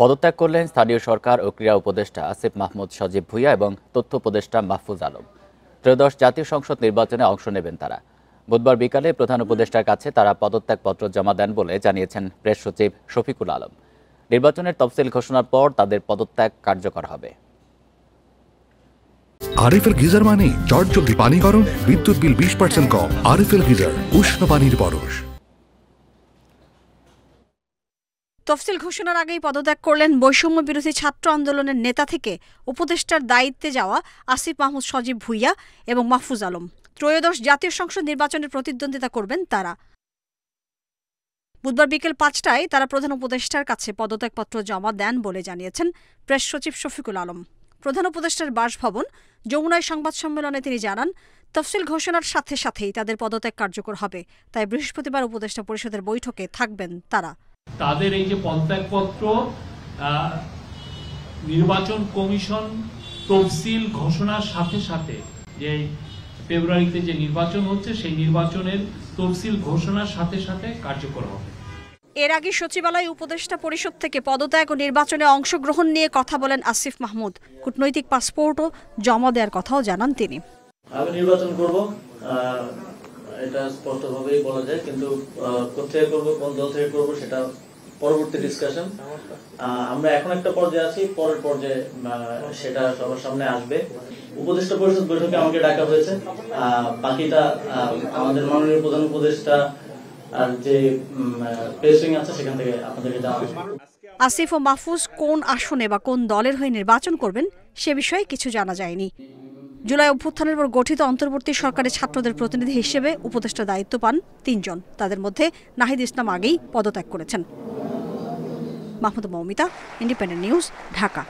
পদত্যাগ করলেন স্থানীয় সরকার ও ক্রীড়া উপদেষ্টা আসিফ মাহমুদ সজীব ভুঁইয়া এবং তথ্য উপদেষ্টা মাহফুজ আলম। ত্রয়োদশ জাতীয় সংসদ নির্বাচনে অংশ নেবেন তারা। বুধবার বিকালে প্রধান উপদেষ্টার কাছে তারা পদত্যাগপত্র জমা দেন বলে জানিয়েছেন প্রেস সচিব শফিকুল আলম। নির্বাচনের তফসিল ঘোষণার পর তাদের পদত্যাগ কার্যকর হবে। আরএফএল গিজার মানে চটজলদি পানি গরম, বিদ্যুৎ বিল 20% কম। আরএফএল গিজার, উষ্ণ পানির পরশ। তফসিল ঘোষণার আগেই পদত্যাগ করলেন বৈষম্য বিরোধী ছাত্র আন্দোলনের নেতা থেকে উপদেষ্টার দায়িত্বে যাওয়া আসিফ মাহমুদ সজীব ভুঁইয়া এবং মাহফুজ আলম। ত্রয়োদশ জাতীয় সংসদ নির্বাচনে প্রতিদ্বন্দ্বিতা করবেন তারা। বুধবার বিকেল 5টায় তারা প্রধান উপদেষ্টার কাছে পদত্যাগপত্র জমা দেন বলে জানিয়েছেন প্রেস সচিব শফিকুল আলম। প্রধান উপদেষ্টার বাসভবন যমুনায় সংবাদ সম্মেলনে তিনি জানান, তফসিল ঘোষণার সাথে সাথেই তাদের পদত্যাগ কার্যকর হবে। তাই বৃহস্পতিবার উপদেষ্টা পরিষদের বৈঠকে থাকবেন তারা। তাদের এই যে পদত্যাগপত্র নির্বাচন কমিশন তফসিল ঘোষণার সাথে সাথে যে ফেব্রুয়ারিতে যে নির্বাচন হচ্ছে সেই নির্বাচনের তফসিল ঘোষণার সাথে সাথে কার্যকর হবে। এর আগে সচিবালয় উপদেষ্টা পরিষদ থেকে পদত্যাগ ও নির্বাচনে অংশগ্রহণ নিয়ে কথা বলেন আসিফ মাহমুদ। কূটনৈতিক পাসপোর্টও জমা দেওয়ার কথাও জানান তিনি। আমি নির্বাচন করব, এটা স্পষ্টভাবেই বলা যায়, কিন্তু কোথায় করব, কোন দল থেকে করব সেটা পরবর্তী ডিসকাশন। আমরা এখন একটা পর্যায়ে আছি, পরের পর্যায়ে সেটা সবার সামনে আসবে। উপদেষ্টা পরিষদ বৈঠকে আমাকে ডাকা হয়েছে, বাকিটা আমাদের মাননীয় প্রধান উপদেষ্টা আর যে প্রেসিং আছে সেখান থেকে আপনাদেরকে জানাবো। আসিফ ও মাহফুজ কোন আসনে বা কোন দলের হয়ে নির্বাচন করবেন সে বিষয়ে কিছু জানা যায়নি। জুলাই অভ্যুত্থানের পর গঠিত অন্তর্বর্তী সরকারের ছাত্রদের প্রতিনিধি হিসেবে উপদেষ্টা দায়িত্ব পান 3 জন। তাদের মধ্যে নাহিদ ইসলাম আগেই পদত্যাগ করেছেন। Mahmuda Moumita, independent news, Dhaka.